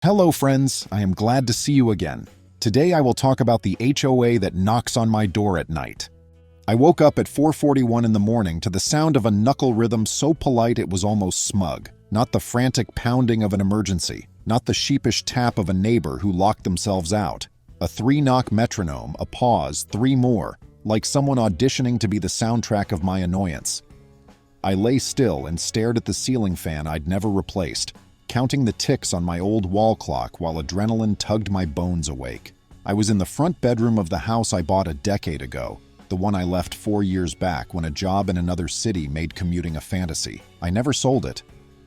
Hello friends, I am glad to see you again. Today I will talk about the HOA that knocks on my door at night. I woke up at 4:41 in the morning to the sound of a knuckle rhythm so polite it was almost smug. Not the frantic pounding of an emergency, not the sheepish tap of a neighbor who locked themselves out. A three-knock metronome, a pause, three more, like someone auditioning to be the soundtrack of my annoyance. I lay still and stared at the ceiling fan I'd never replaced, counting the ticks on my old wall clock while adrenaline tugged my bones awake. I was in the front bedroom of the house I bought a decade ago, the one I left 4 years back when a job in another city made commuting a fantasy. I never sold it.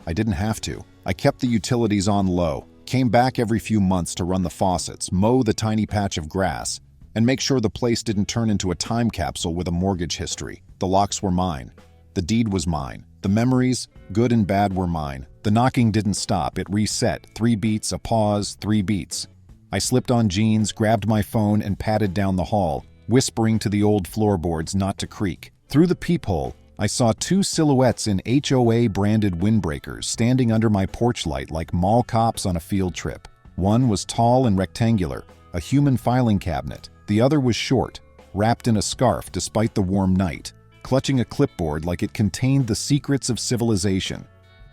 I didn't have to. I kept the utilities on low, came back every few months to run the faucets, mow the tiny patch of grass, and make sure the place didn't turn into a time capsule with a mortgage history. The locks were mine. The deed was mine. The memories, good and bad, were mine. The knocking didn't stop. It reset. 3 beats, a pause, 3 beats. I slipped on jeans, grabbed my phone, and padded down the hall, whispering to the old floorboards not to creak. Through the peephole, I saw 2 silhouettes in HOA-branded windbreakers standing under my porch light like mall cops on a field trip. One was tall and rectangular, a human filing cabinet. The other was short, wrapped in a scarf despite the warm night, clutching a clipboard like it contained the secrets of civilization.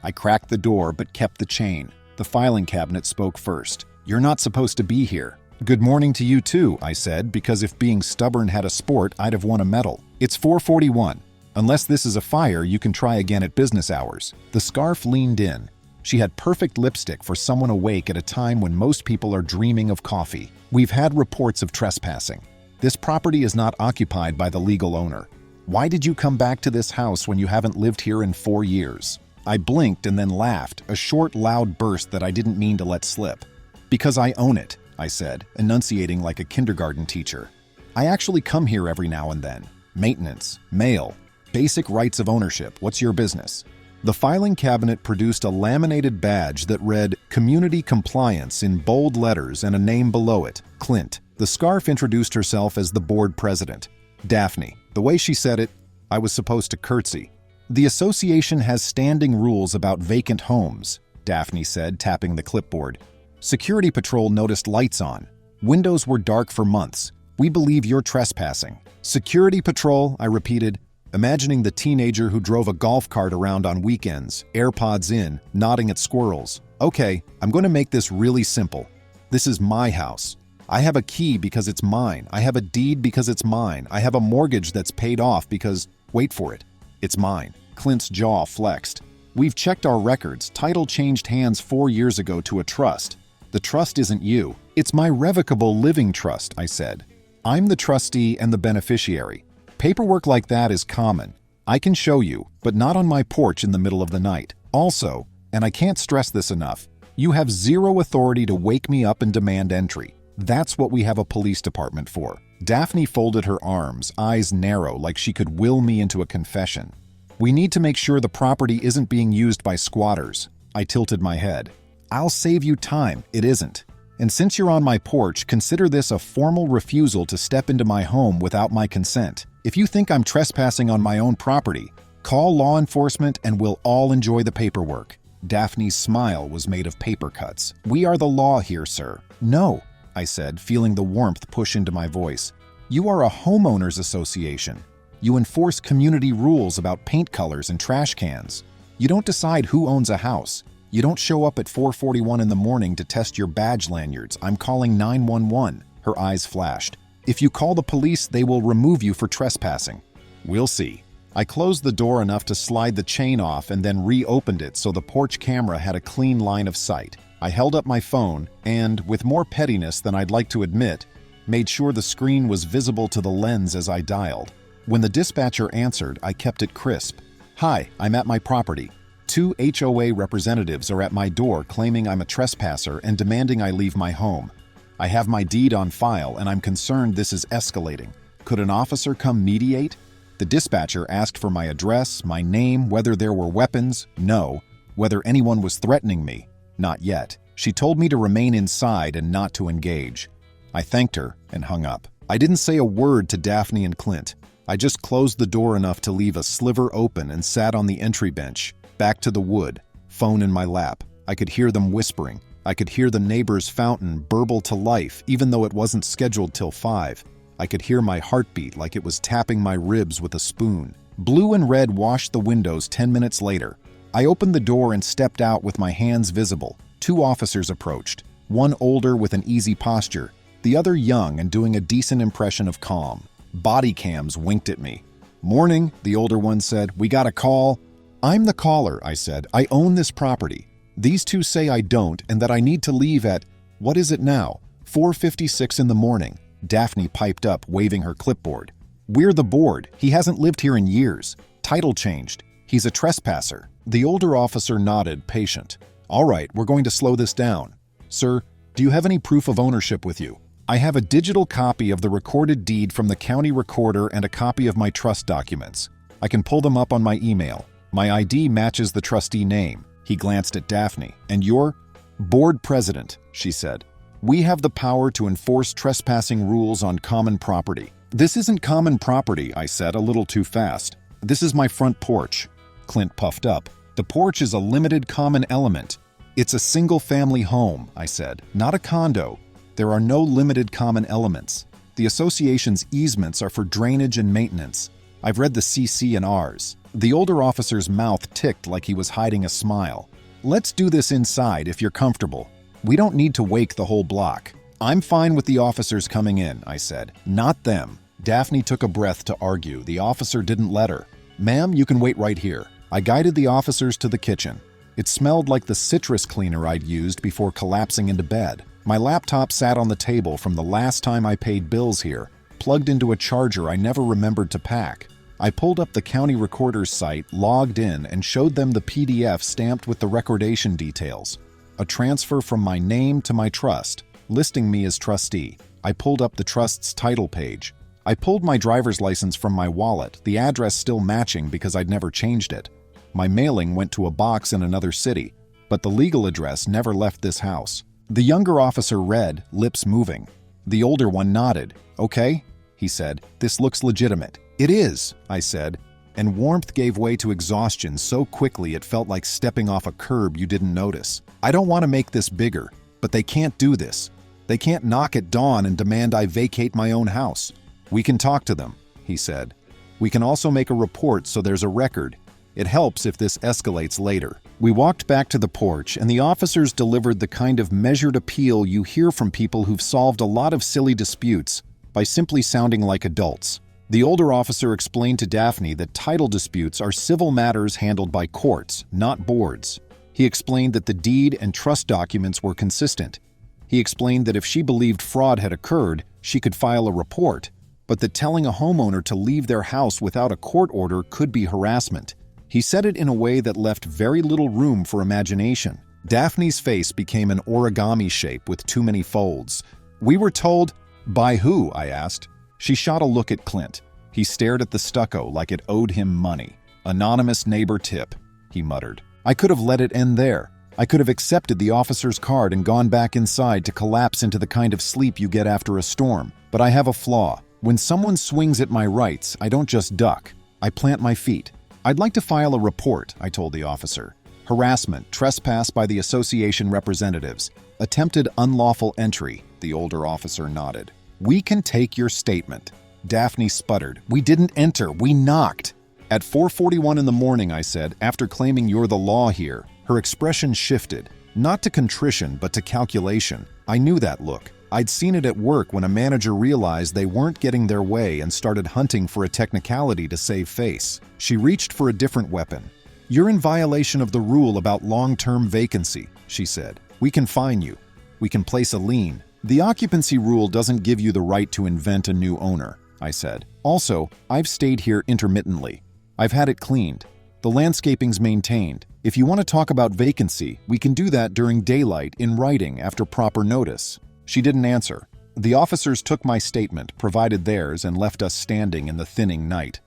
I cracked the door but kept the chain. The filing cabinet spoke first. "You're not supposed to be here." "Good morning to you too," I said, because if being stubborn had a sport, I'd have won a medal. "It's 4:41. Unless this is a fire, you can try again at business hours." The scarf leaned in. She had perfect lipstick for someone awake at a time when most people are dreaming of coffee. "We've had reports of trespassing. This property is not occupied by the legal owner. Why did you come back to this house when you haven't lived here in 4 years? I blinked and then laughed, a short, loud burst that I didn't mean to let slip. "Because I own it," I said, enunciating like a kindergarten teacher. "I actually come here every now and then. Maintenance, mail, basic rights of ownership. What's your business?" The filing cabinet produced a laminated badge that read "Community Compliance" in bold letters and a name below it, Clint. The scarf introduced herself as the board president, Daphne. The way she said it, I was supposed to curtsy. "The association has standing rules about vacant homes," Daphne said, tapping the clipboard. "Security patrol noticed lights on. Windows were dark for months. We believe you're trespassing." "Security patrol," I repeated, imagining the teenager who drove a golf cart around on weekends, AirPods in, nodding at squirrels. "Okay, I'm going to make this really simple. This is my house. I have a key because it's mine. I have a deed because it's mine. I have a mortgage that's paid off because, wait for it, it's mine." Clint's jaw flexed. "We've checked our records. Title changed hands 4 years ago to a trust. The trust isn't you. It's my revocable living trust," I said. "I'm the trustee and the beneficiary. Paperwork like that is common. I can show you, but not on my porch in the middle of the night. Also, and I can't stress this enough, you have zero authority to wake me up and demand entry. That's what we have a police department for." Daphne folded her arms, eyes narrow like she could will me into a confession. "We need to make sure the property isn't being used by squatters." I tilted my head. "I'll save you time, it isn't. And since you're on my porch, consider this a formal refusal to step into my home without my consent. If you think I'm trespassing on my own property, call law enforcement and we'll all enjoy the paperwork." Daphne's smile was made of paper cuts. "We are the law here, sir." "No," I said, feeling the warmth push into my voice. "You are a homeowners association. You enforce community rules about paint colors and trash cans. You don't decide who owns a house. You don't show up at 4:41 in the morning to test your badge lanyards. I'm calling 911. Her eyes flashed. "If you call the police, they will remove you for trespassing." "We'll see." I closed the door enough to slide the chain off and then reopened it so the porch camera had a clean line of sight. I held up my phone and, with more pettiness than I'd like to admit, made sure the screen was visible to the lens as I dialed. When the dispatcher answered, I kept it crisp. "Hi, I'm at my property. 2 HOA representatives are at my door claiming I'm a trespasser and demanding I leave my home. I have my deed on file and I'm concerned this is escalating. Could an officer come mediate?" The dispatcher asked for my address, my name, whether there were weapons, no, whether anyone was threatening me, not yet. She told me to remain inside and not to engage. I thanked her and hung up. I didn't say a word to Daphne and Clint. I just closed the door enough to leave a sliver open and sat on the entry bench, back to the wood, phone in my lap. I could hear them whispering. I could hear the neighbor's fountain burble to life even though it wasn't scheduled till 5. I could hear my heartbeat like it was tapping my ribs with a spoon. Blue and red washed the windows 10 minutes later. I opened the door and stepped out with my hands visible. 2 officers approached, one older with an easy posture, the other young and doing a decent impression of calm. Body cams winked at me. "Morning," the older one said. "We got a call." "I'm the caller," I said. "I own this property. These 2 say I don't and that I need to leave at, what is it now? 4:56 in the morning." Daphne piped up, waving her clipboard. "We're the board. He hasn't lived here in years. Title changed. He's a trespasser." The older officer nodded, patient. "All right, we're going to slow this down. Sir, do you have any proof of ownership with you?" "I have a digital copy of the recorded deed from the county recorder and a copy of my trust documents. I can pull them up on my email. My ID matches the trustee name." He glanced at Daphne. "And you're?" "Board president," she said. "We have the power to enforce trespassing rules on common property." "This isn't common property," I said, a little too fast. "This is my front porch." Clint puffed up. "The porch is a limited common element. It's a single-family home," I said, "not a condo. There are no limited common elements. The association's easements are for drainage and maintenance. I've read the CC and Rs." The older officer's mouth ticked like he was hiding a smile. "Let's do this inside if you're comfortable. We don't need to wake the whole block." "I'm fine with the officers coming in," I said. "Not them." Daphne took a breath to argue. The officer didn't let her. "Ma'am, you can wait right here." I guided the officers to the kitchen. It smelled like the citrus cleaner I'd used before collapsing into bed. My laptop sat on the table from the last time I paid bills here, plugged into a charger I never remembered to pack. I pulled up the county recorder's site, logged in, and showed them the PDF stamped with the recordation details. A transfer from my name to my trust, listing me as trustee. I pulled up the trust's title page. I pulled my driver's license from my wallet, the address still matching because I'd never changed it. My mailing went to a box in another city, but the legal address never left this house. The younger officer read, lips moving. The older one nodded. "Okay," he said. "This looks legitimate." "It is," I said, and warmth gave way to exhaustion so quickly it felt like stepping off a curb you didn't notice. "I don't want to make this bigger, but they can't do this. They can't knock at dawn and demand I vacate my own house." "We can talk to them," he said. "We can also make a report so there's a record. It helps if this escalates later." We walked back to the porch, and the officers delivered the kind of measured appeal you hear from people who've solved a lot of silly disputes by simply sounding like adults. The older officer explained to Daphne that title disputes are civil matters handled by courts, not boards. He explained that the deed and trust documents were consistent. He explained that if she believed fraud had occurred, she could file a report, but that telling a homeowner to leave their house without a court order could be harassment. He said it in a way that left very little room for imagination. Daphne's face became an origami shape with too many folds. "We were told—" "By who?" I asked. She shot a look at Clint. He stared at the stucco like it owed him money. "Anonymous neighbor tip," he muttered. I could have let it end there. I could have accepted the officer's card and gone back inside to collapse into the kind of sleep you get after a storm. But I have a flaw. When someone swings at my rights, I don't just duck. I plant my feet. "I'd like to file a report," I told the officer. "Harassment, trespass by the association representatives, attempted unlawful entry," the older officer nodded. "We can take your statement." Daphne sputtered. "We didn't enter, we knocked." "At 4:41 in the morning," I said, "after claiming you're the law here." Her expression shifted, not to contrition but to calculation. I knew that look. I'd seen it at work when a manager realized they weren't getting their way and started hunting for a technicality to save face. She reached for a different weapon. "You're in violation of the rule about long-term vacancy," she said. "We can fine you. We can place a lien. The occupancy rule doesn't give you the right to invent a new owner," I said. "Also, I've stayed here intermittently. I've had it cleaned. The landscaping's maintained. If you want to talk about vacancy, we can do that during daylight in writing after proper notice." She didn't answer. The officers took my statement, provided theirs, and left us standing in the thinning night.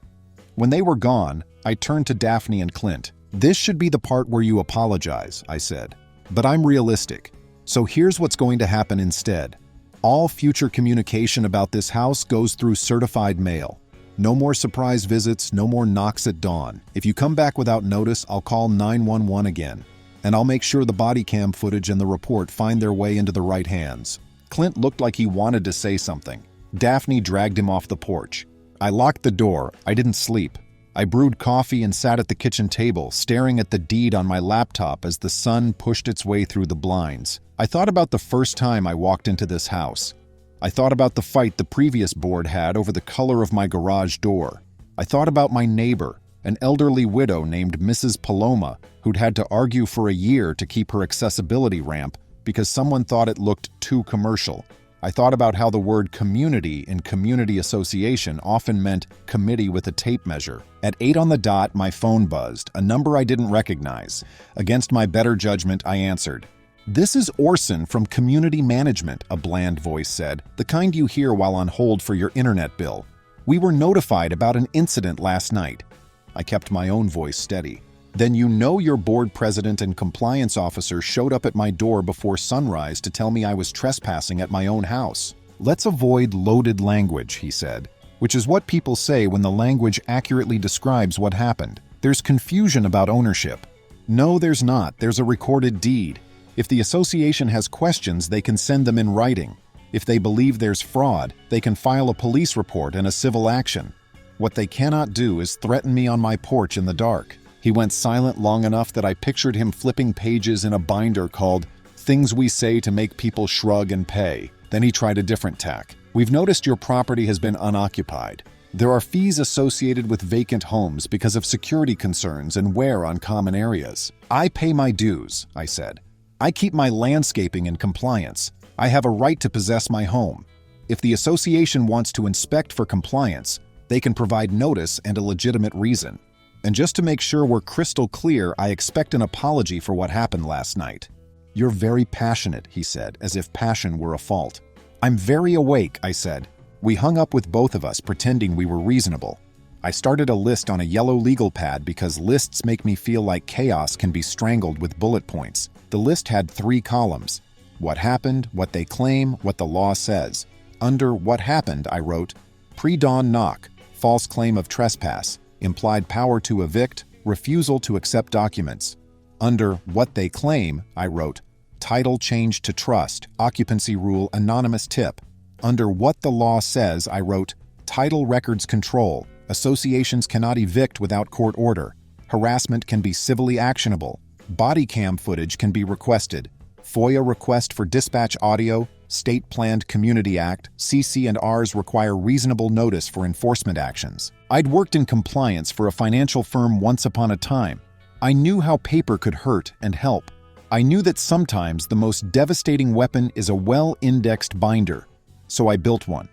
When they were gone, I turned to Daphne and Clint. "This should be the part where you apologize," I said. "But I'm realistic. So here's what's going to happen instead. All future communication about this house goes through certified mail. No more surprise visits, no more knocks at dawn. If you come back without notice, I'll call 911 again. and I'll make sure the body cam footage and the report find their way into the right hands." Clint looked like he wanted to say something. Daphne dragged him off the porch. I locked the door. I didn't sleep. I brewed coffee and sat at the kitchen table, staring at the deed on my laptop as the sun pushed its way through the blinds. I thought about the first time I walked into this house. I thought about the fight the previous board had over the color of my garage door. I thought about my neighbor, an elderly widow named Mrs. Paloma, who'd had to argue for a year to keep her accessibility ramp because someone thought it looked too commercial. I thought about how the word community in community association often meant committee with a tape measure. At 8 on the dot, my phone buzzed, a number I didn't recognize. Against my better judgment, I answered. "This is Orson from Community Management," a bland voice said, the kind you hear while on hold for your internet bill. "We were notified about an incident last night." I kept my own voice steady. "Then you know your board president and compliance officer showed up at my door before sunrise to tell me I was trespassing at my own house." "Let's avoid loaded language," he said, which is what people say when the language accurately describes what happened. "There's confusion about ownership." "No, there's not. There's a recorded deed. If the association has questions, they can send them in writing. If they believe there's fraud, they can file a police report and a civil action. What they cannot do is threaten me on my porch in the dark." He went silent long enough that I pictured him flipping pages in a binder called "Things We Say to Make People Shrug and Pay." Then he tried a different tack. "We've noticed your property has been unoccupied. There are fees associated with vacant homes because of security concerns and wear on common areas." "I pay my dues," I said. "I keep my landscaping in compliance. I have a right to possess my home. If the association wants to inspect for compliance, they can provide notice and a legitimate reason. And just to make sure we're crystal clear, I expect an apology for what happened last night." "You're very passionate," he said, as if passion were a fault. "I'm very awake," I said. We hung up with both of us, pretending we were reasonable. I started a list on a yellow legal pad because lists make me feel like chaos can be strangled with bullet points. The list had 3 columns. What happened, what they claim, what the law says. Under what happened, I wrote, pre-dawn knock, false claim of trespass, implied power to evict, refusal to accept documents. Under what they claim, I wrote, title change to trust, occupancy rule, anonymous tip. Under what the law says, I wrote, title records control, associations cannot evict without court order, harassment can be civilly actionable, body cam footage can be requested, FOIA request for dispatch audio, State Planned Community Act, CC&Rs require reasonable notice for enforcement actions. I'd worked in compliance for a financial firm once upon a time. I knew how paper could hurt and help. I knew that sometimes the most devastating weapon is a well-indexed binder. So I built one.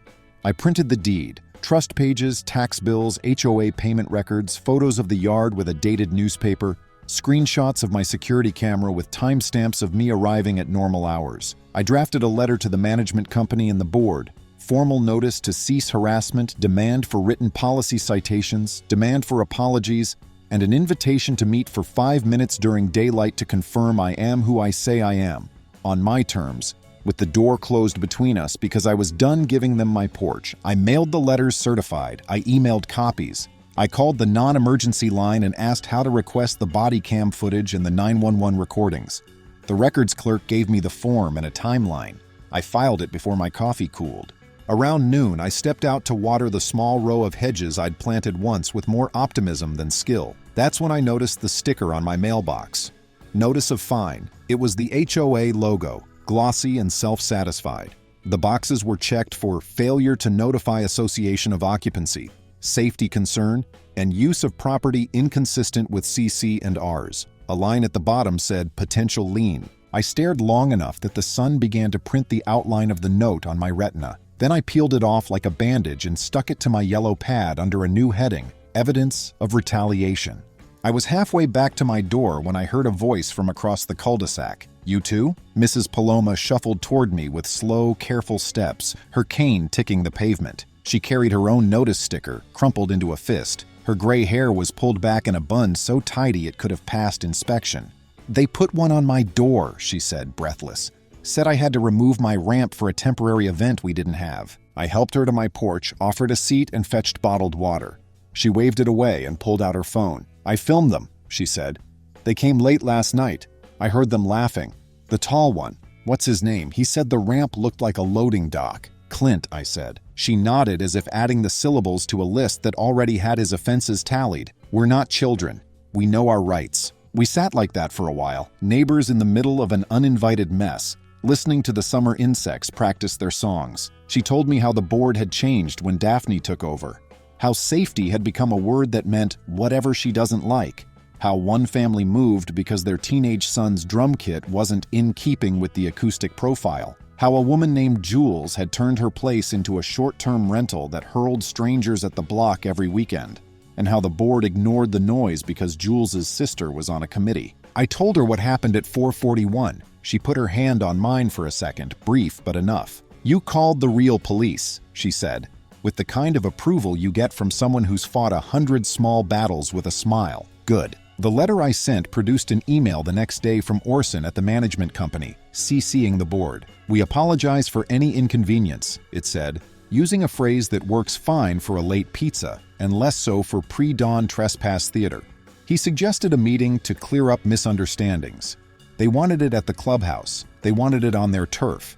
I printed the deed, trust pages, tax bills, HOA payment records, photos of the yard with a dated newspaper, screenshots of my security camera with timestamps of me arriving at normal hours. I drafted a letter to the management company and the board, formal notice to cease harassment, demand for written policy citations, demand for apologies, and an invitation to meet for 5 minutes during daylight to confirm I am who I say I am, on my terms, with the door closed between us because I was done giving them my porch. I mailed the letters certified. I emailed copies. I called the non-emergency line and asked how to request the body cam footage and the 911 recordings. The records clerk gave me the form and a timeline. I filed it before my coffee cooled. Around noon, I stepped out to water the small row of hedges I'd planted once with more optimism than skill. That's when I noticed the sticker on my mailbox. Notice of fine. It was the HOA logo, glossy and self-satisfied. The boxes were checked for failure to notify association of occupancy, safety concern, and use of property inconsistent with CC&Rs. A line at the bottom said potential lien. I stared long enough that the sun began to print the outline of the note on my retina. Then I peeled it off like a bandage and stuck it to my yellow pad under a new heading, evidence of retaliation. I was halfway back to my door when I heard a voice from across the cul-de-sac. "You too?" Mrs. Paloma shuffled toward me with slow, careful steps, her cane ticking the pavement. She carried her own notice sticker, crumpled into a fist. Her gray hair was pulled back in a bun so tidy it could have passed inspection. "They put one on my door," she said, breathless. "Said I had to remove my ramp for a temporary event we didn't have." I helped her to my porch, offered a seat, and fetched bottled water. She waved it away and pulled out her phone. "I filmed them," she said. "They came late last night. I heard them laughing. The tall one. What's his name? He said the ramp looked like a loading dock. Clint, I said. She nodded as if adding the syllables to a list that already had his offenses tallied. We're not children. We know our rights. We sat like that for a while, neighbors in the middle of an uninvited mess, listening to the summer insects practice their songs. She told me how the board had changed when Daphne took over, how safety had become a word that meant whatever she doesn't like, how one family moved because their teenage son's drum kit wasn't in keeping with the acoustic profile, how a woman named Jules had turned her place into a short-term rental that hurled strangers at the block every weekend, and how the board ignored the noise because Jules's sister was on a committee. I told her what happened at 441. She put her hand on mine for a second, brief but enough. You called the real police, she said, with the kind of approval you get from someone who's fought 100 small battles with a smile. Good. The letter I sent produced an email the next day from Orson at the management company, CCing the board. We apologize for any inconvenience, it said, using a phrase that works fine for a late pizza and less so for pre-dawn trespass theater. He suggested a meeting to clear up misunderstandings. They wanted it at the clubhouse. They wanted it on their turf.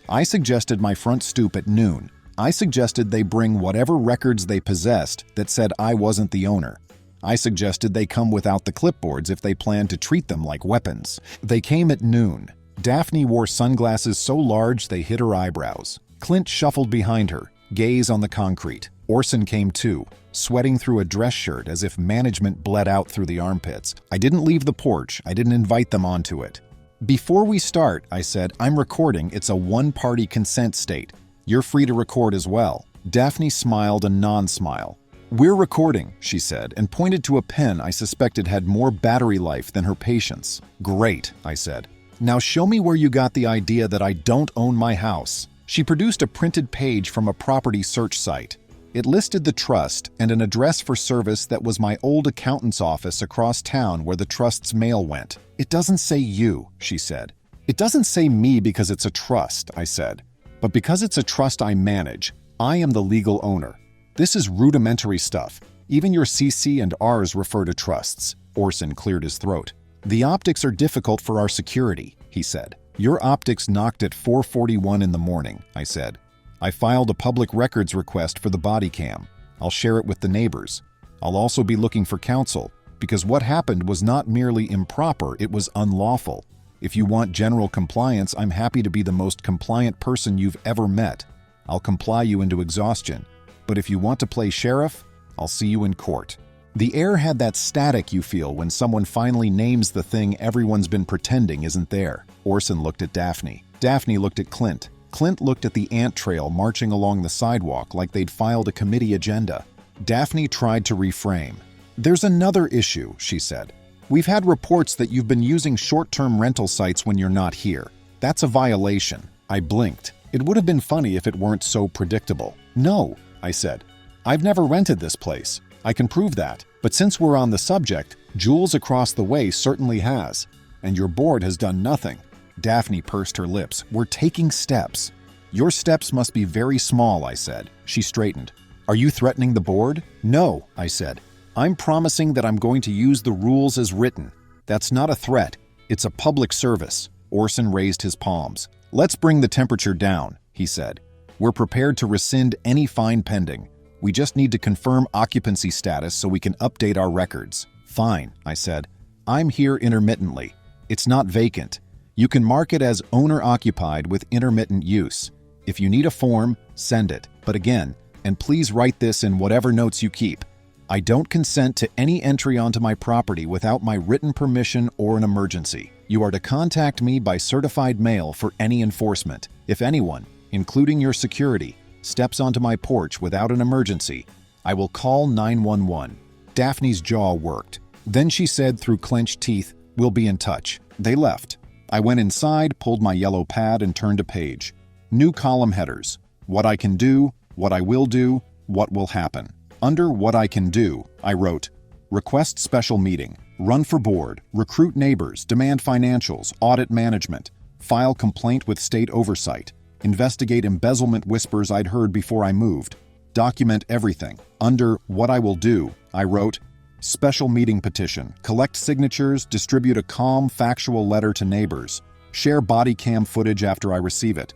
I suggested my front stoop at noon. I suggested they bring whatever records they possessed that said I wasn't the owner. I suggested they come without the clipboards if they planned to treat them like weapons. They came at noon. Daphne wore sunglasses so large they hid her eyebrows. Clint shuffled behind her, gaze on the concrete. Orson came too, sweating through a dress shirt as if management bled out through the armpits. I didn't leave the porch. I didn't invite them onto it. Before we start, I said, I'm recording. It's a one-party consent state. You're free to record as well. Daphne smiled a non-smile. We're recording, she said, and pointed to a pen I suspected had more battery life than her patience. Great, I said. Now show me where you got the idea that I don't own my house. She produced a printed page from a property search site. It listed the trust and an address for service that was my old accountant's office across town where the trust's mail went. It doesn't say you, she said. It doesn't say me because it's a trust, I said. But because it's a trust I manage, I am the legal owner. This is rudimentary stuff. Even your CC and Rs refer to trusts. Orson cleared his throat. The optics are difficult for our security, he said. Your optics knocked at 4:41 in the morning, I said. I filed a public records request for the body cam. I'll share it with the neighbors. I'll also be looking for counsel, because what happened was not merely improper, it was unlawful. If you want general compliance, I'm happy to be the most compliant person you've ever met. I'll comply you into exhaustion. But if you want to play sheriff, I'll see you in court. The air had that static you feel when someone finally names the thing everyone's been pretending isn't there. Orson looked at Daphne. Daphne looked at Clint. Clint looked at the ant trail marching along the sidewalk like they'd filed a committee agenda. Daphne tried to reframe. There's another issue, she said. We've had reports that you've been using short-term rental sites when you're not here. That's a violation. I blinked. It would have been funny if it weren't so predictable. No, I said. I've never rented this place. I can prove that. But since we're on the subject, Jules across the way certainly has. And your board has done nothing. Daphne pursed her lips. We're taking steps. Your steps must be very small, I said. She straightened. Are you threatening the board? No, I said. I'm promising that I'm going to use the rules as written. That's not a threat. It's a public service. Orson raised his palms. Let's bring the temperature down, he said. We're prepared to rescind any fine pending. We just need to confirm occupancy status so we can update our records. Fine, I said. I'm here intermittently. It's not vacant. You can mark it as owner-occupied with intermittent use. If you need a form, send it. But again, and please write this in whatever notes you keep, I don't consent to any entry onto my property without my written permission or an emergency. You are to contact me by certified mail for any enforcement. If anyone, including your security, steps onto my porch without an emergency, I will call 911. Daphne's jaw worked. Then she said through clenched teeth, we'll be in touch. They left. I went inside, pulled my yellow pad, and turned a page. New column headers. What I can do, what I will do, what will happen. Under what I can do, I wrote, request special meeting, run for board, recruit neighbors, demand financials, audit management, file complaint with state oversight, investigate embezzlement whispers I'd heard before I moved, document everything. Under what I will do, I wrote, Special meeting petition. Collect signatures, distribute a calm, factual letter to neighbors. Share body cam footage after I receive it.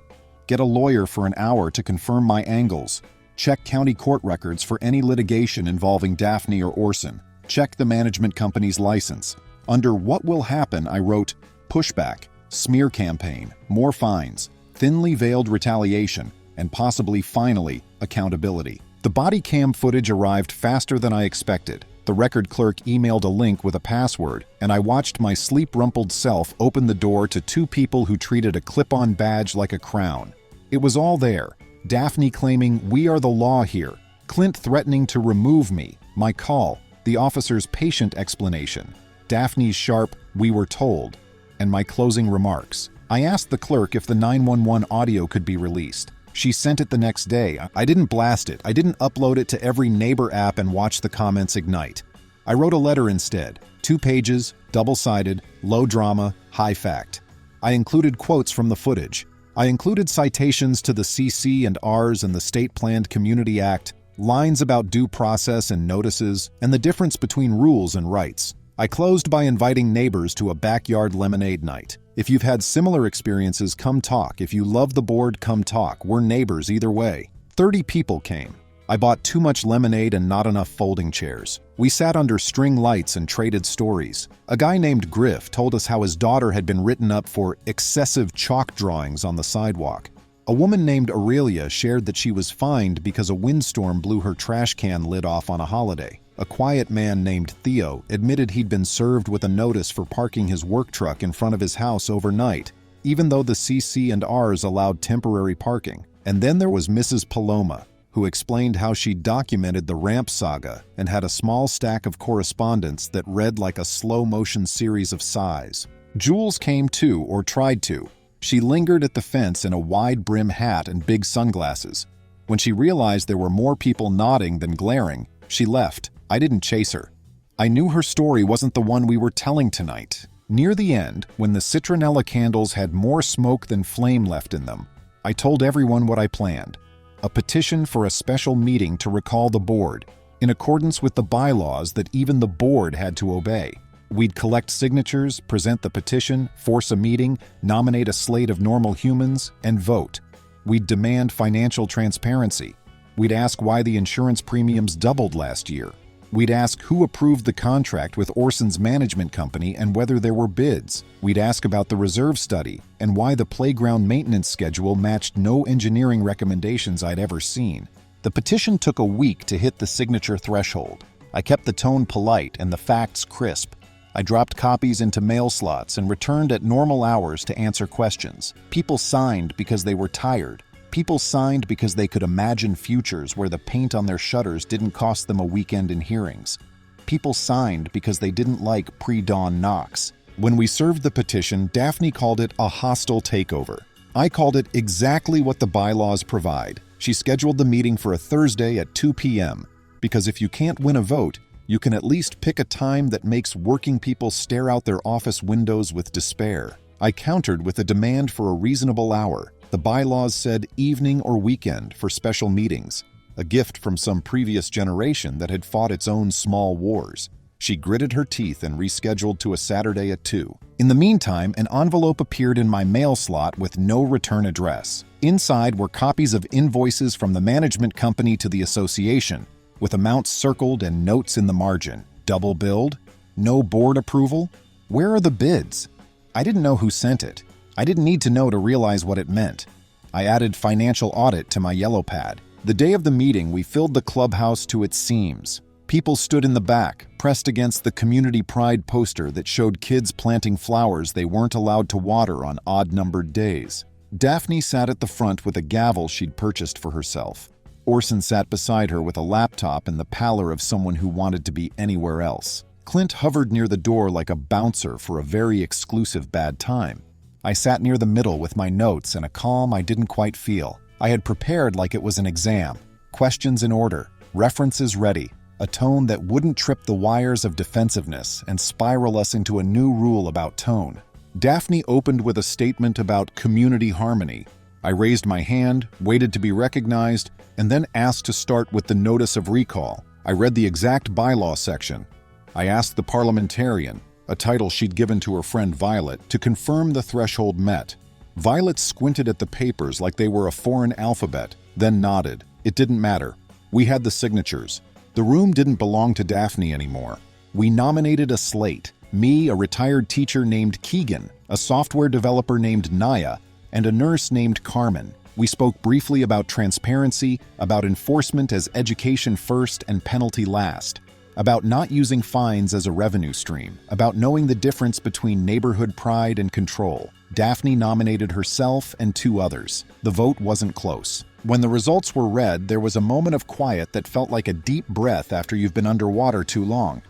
Get a lawyer for an hour to confirm my angles. Check county court records for any litigation involving Daphne or Orson. Check the management company's license. Under what will happen, I wrote, pushback, smear campaign, more fines, thinly veiled retaliation, and possibly, finally, accountability. The body cam footage arrived faster than I expected. The record clerk emailed a link with a password, and I watched my sleep-rumpled self open the door to two people who treated a clip-on badge like a crown. It was all there. Daphne claiming, "We are the law here." Clint threatening to remove me. My call. The officer's patient explanation. Daphne's sharp, "We were told." And my closing remarks. I asked the clerk if the 911 audio could be released. She sent it the next day. I didn't blast it. I didn't upload it to every neighbor app and watch the comments ignite. I wrote a letter instead. 2 pages, double-sided, low drama, high fact. I included quotes from the footage. I included citations to the CC&Rs and the State Planned Community Act, lines about due process and notices, and the difference between rules and rights. I closed by inviting neighbors to a backyard lemonade night. If you've had similar experiences, come talk. If you love the board, come talk. We're neighbors either way. 30 people came. I bought too much lemonade and not enough folding chairs. We sat under string lights and traded stories. A guy named Griff told us how his daughter had been written up for excessive chalk drawings on the sidewalk. A woman named Aurelia shared that she was fined because a windstorm blew her trash can lid off on a holiday. A quiet man named Theo admitted he'd been served with a notice for parking his work truck in front of his house overnight, even though the CC&Rs allowed temporary parking. And then there was Mrs. Paloma, who explained how she documented the ramp saga and had a small stack of correspondence that read like a slow-motion series of sighs. Jules came too, or tried to. She lingered at the fence in a wide-brim hat and big sunglasses. When she realized there were more people nodding than glaring, she left. I didn't chase her. I knew her story wasn't the one we were telling tonight. Near the end, when the citronella candles had more smoke than flame left in them, I told everyone what I planned. A petition for a special meeting to recall the board, in accordance with the bylaws that even the board had to obey. We'd collect signatures, present the petition, force a meeting, nominate a slate of normal humans, and vote. We'd demand financial transparency. We'd ask why the insurance premiums doubled last year. We'd ask who approved the contract with Orson's management company and whether there were bids. We'd ask about the reserve study and why the playground maintenance schedule matched no engineering recommendations I'd ever seen. The petition took a week to hit the signature threshold. I kept the tone polite and the facts crisp. I dropped copies into mail slots and returned at normal hours to answer questions. People signed because they were tired. People signed because they could imagine futures where the paint on their shutters didn't cost them a weekend in hearings. People signed because they didn't like pre-dawn knocks. When we served the petition, Daphne called it a hostile takeover. I called it exactly what the bylaws provide. She scheduled the meeting for a Thursday at 2 p.m. because if you can't win a vote, you can at least pick a time that makes working people stare out their office windows with despair. I countered with a demand for a reasonable hour. The bylaws said evening or weekend for special meetings, a gift from some previous generation that had fought its own small wars. She gritted her teeth and rescheduled to a Saturday at 2. In the meantime, an envelope appeared in my mail slot with no return address. Inside were copies of invoices from the management company to the association, with amounts circled and notes in the margin. Double billed? No board approval? Where are the bids? I didn't know who sent it. I didn't need to know to realize what it meant. I added financial audit to my yellow pad. The day of the meeting, we filled the clubhouse to its seams. People stood in the back, pressed against the community pride poster that showed kids planting flowers they weren't allowed to water on odd-numbered days. Daphne sat at the front with a gavel she'd purchased for herself. Orson sat beside her with a laptop and the pallor of someone who wanted to be anywhere else. Clint hovered near the door like a bouncer for a very exclusive bad time. I sat near the middle with my notes and a calm I didn't quite feel. I had prepared like it was an exam. Questions in order, references ready, a tone that wouldn't trip the wires of defensiveness and spiral us into a new rule about tone. Daphne opened with a statement about community harmony. I raised my hand, waited to be recognized, and then asked to start with the notice of recall. I read the exact bylaw section. I asked the parliamentarian, a title she'd given to her friend Violet, to confirm the threshold met. Violet squinted at the papers like they were a foreign alphabet, then nodded. It didn't matter. We had the signatures. The room didn't belong to Daphne anymore. We nominated a slate. Me, a retired teacher named Keegan, a software developer named Naya, and a nurse named Carmen. We spoke briefly about transparency, about enforcement as education first and penalty last, about not using fines as a revenue stream, about knowing the difference between neighborhood pride and control. Daphne nominated herself and 2 others. The vote wasn't close. When the results were read, there was a moment of quiet that felt like a deep breath after you've been underwater too long.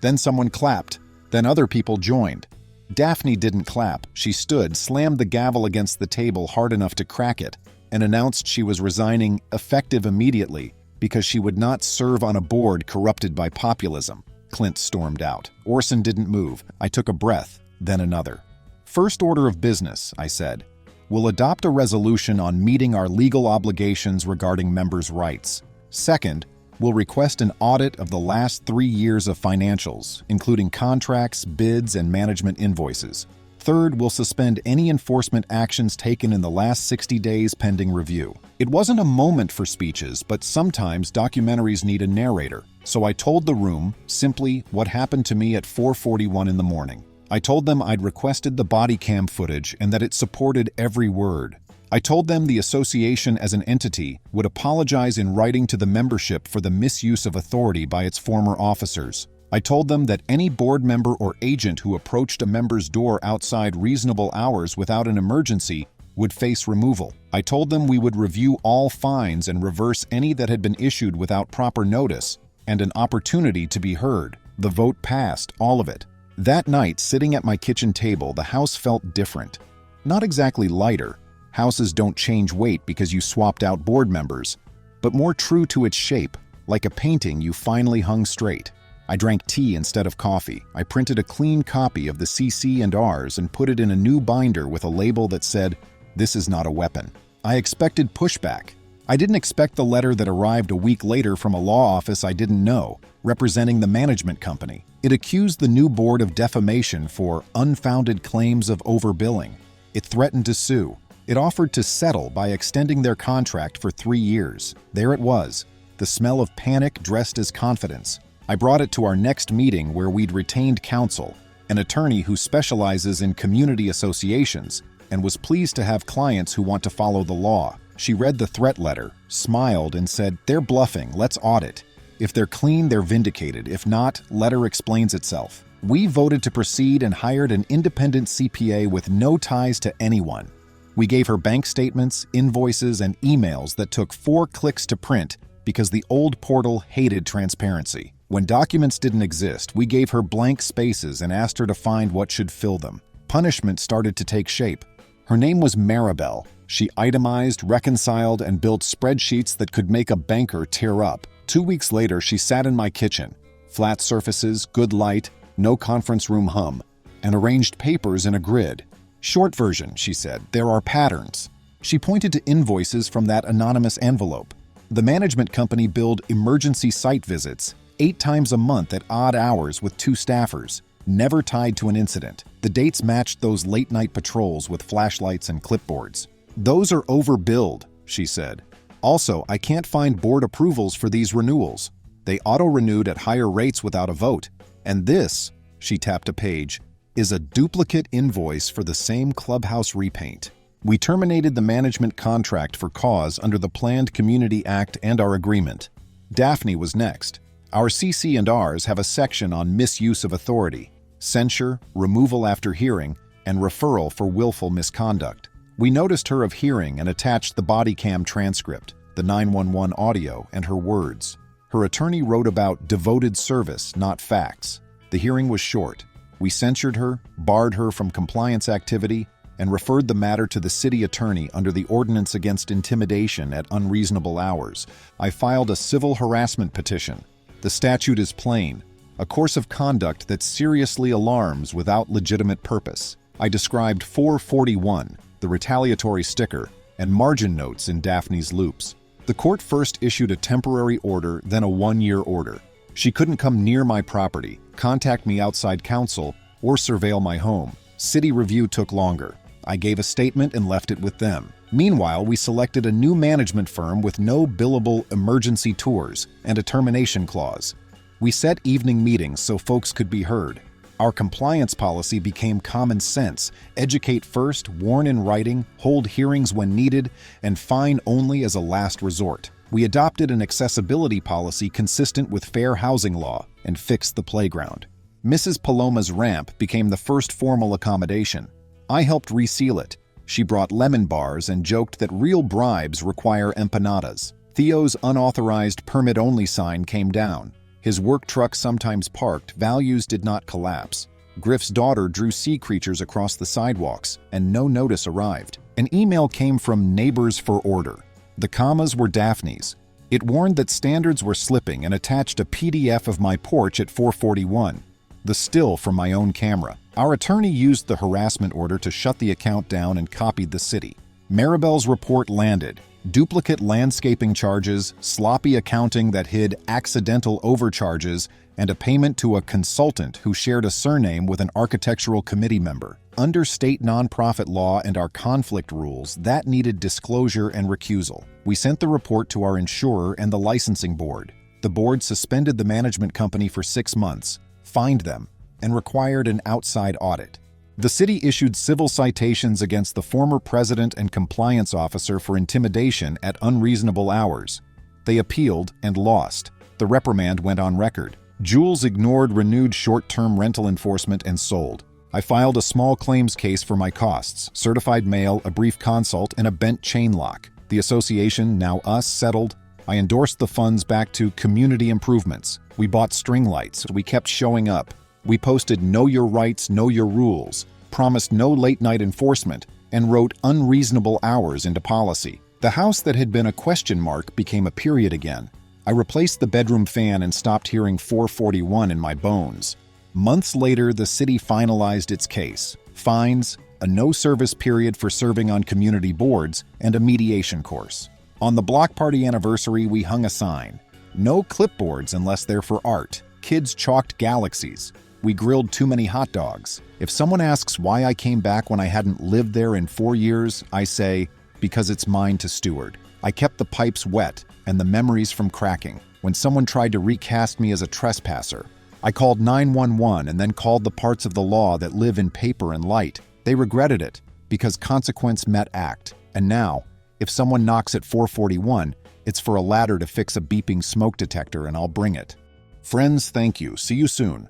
Then someone clapped. Then other people joined. Daphne didn't clap. She stood, slammed the gavel against the table hard enough to crack it, and announced she was resigning effective immediately because she would not serve on a board corrupted by populism. Clint stormed out. Orson didn't move. I took a breath, then another. First order of business, I said. We'll adopt a resolution on meeting our legal obligations regarding members' rights. Second, we'll request an audit of the last 3 years of financials, including contracts, bids, and management invoices. Third, we'll suspend any enforcement actions taken in the last 60 days pending review. It wasn't a moment for speeches, but sometimes documentaries need a narrator. So I told the room, simply, what happened to me at 4:41 in the morning. I told them I'd requested the body cam footage and that it supported every word. I told them the association as an entity would apologize in writing to the membership for the misuse of authority by its former officers. I told them that any board member or agent who approached a member's door outside reasonable hours without an emergency would face removal. I told them we would review all fines and reverse any that had been issued without proper notice and an opportunity to be heard. The vote passed, all of it. That night, sitting at my kitchen table, the house felt different. Not exactly lighter. Houses don't change weight because you swapped out board members, but more true to its shape, like a painting you finally hung straight. I drank tea instead of coffee. I printed a clean copy of the CC&Rs and put it in a new binder with a label that said, "This is not a weapon." I expected pushback. I didn't expect the letter that arrived a week later from a law office I didn't know, representing the management company. It accused the new board of defamation for unfounded claims of overbilling. It threatened to sue. It offered to settle by extending their contract for 3 years. There it was, the smell of panic dressed as confidence. I brought it to our next meeting where we'd retained counsel, an attorney who specializes in community associations, and was pleased to have clients who want to follow the law. She read the threat letter, smiled, and said, "They're bluffing, let's audit. If they're clean, they're vindicated. If not, letter explains itself." We voted to proceed and hired an independent CPA with no ties to anyone. We gave her bank statements, invoices, and emails that took 4 clicks to print because the old portal hated transparency. When documents didn't exist, we gave her blank spaces and asked her to find what should fill them. Punishment started to take shape. Her name was Maribel. She itemized, reconciled, and built spreadsheets that could make a banker tear up. 2 weeks later, she sat in my kitchen. Flat surfaces, good light, no conference room hum, and arranged papers in a grid. "Short version," she said, "there are patterns." She pointed to invoices from that anonymous envelope. The management company billed emergency site visits 8 times a month at odd hours with 2 staffers, never tied to an incident. The dates matched those late-night patrols with flashlights and clipboards. "Those are overbilled," she said. "Also, I can't find board approvals for these renewals. They auto-renewed at higher rates without a vote. And this," she tapped a page, "is a duplicate invoice for the same clubhouse repaint." We terminated the management contract for cause under the Planned Community Act and our agreement. Daphne was next. Our CC&Rs have a section on misuse of authority, censure, removal after hearing, and referral for willful misconduct. We noticed her of hearing and attached the body cam transcript, the 911 audio, and her words. Her attorney wrote about devoted service, not facts. The hearing was short. We censured her, barred her from compliance activity, and referred the matter to the city attorney under the Ordinance Against Intimidation at Unreasonable Hours. I filed a civil harassment petition. The statute is plain, a course of conduct that seriously alarms without legitimate purpose. I described 441, the retaliatory sticker, and margin notes in Daphne's loops. The court first issued a temporary order, then a 1-year order. She couldn't come near my property, contact me outside council, or surveil my home. City review took longer. I gave a statement and left it with them. Meanwhile, we selected a new management firm with no billable emergency tours and a termination clause. We set evening meetings so folks could be heard. Our compliance policy became common sense: educate first, warn in writing, hold hearings when needed, and fine only as a last resort. We adopted an accessibility policy consistent with fair housing law and fixed the playground. Mrs. Paloma's ramp became the first formal accommodation. I helped reseal it. She brought lemon bars and joked that real bribes require empanadas. Theo's unauthorized permit-only sign came down. His work truck sometimes parked, values did not collapse. Griff's daughter drew sea creatures across the sidewalks, and no notice arrived. An email came from Neighbors for Order. The commas were Daphne's. It warned that standards were slipping and attached a PDF of my porch at 441. The still from my own camera. Our attorney used the harassment order to shut the account down and copied the city. Maribel's report landed. Duplicate landscaping charges, sloppy accounting that hid accidental overcharges, and a payment to a consultant who shared a surname with an architectural committee member. Under state nonprofit law and our conflict rules, that needed disclosure and recusal. We sent the report to our insurer and the licensing board. The board suspended the management company for 6 months, fined them, and required an outside audit. The city issued civil citations against the former president and compliance officer for intimidation at unreasonable hours. They appealed and lost. The reprimand went on record. Jules ignored renewed short-term rental enforcement and sold. I filed a small claims case for my costs: certified mail, a brief consult, and a bent chain lock. The association, now us, settled. I endorsed the funds back to community improvements. We bought string lights. We kept showing up. We posted "Know Your Rights, Know Your Rules," promised no late-night enforcement, and wrote unreasonable hours into policy. The house that had been a question mark became a period again. I replaced the bedroom fan and stopped hearing 441 in my bones. Months later, the city finalized its case. Fines, a no-service period for serving on community boards, and a mediation course. On the block party anniversary, we hung a sign: "No clipboards unless they're for art." Kids chalked galaxies. We grilled too many hot dogs. If someone asks why I came back when I hadn't lived there in 4 years, I say, because it's mine to steward. I kept the pipes wet and the memories from cracking. When someone tried to recast me as a trespasser, I called 911 and then called the parts of the law that live in paper and light. They regretted it, because consequence met act. And now, if someone knocks at 441, it's for a ladder to fix a beeping smoke detector, and I'll bring it. Friends, thank you. See you soon.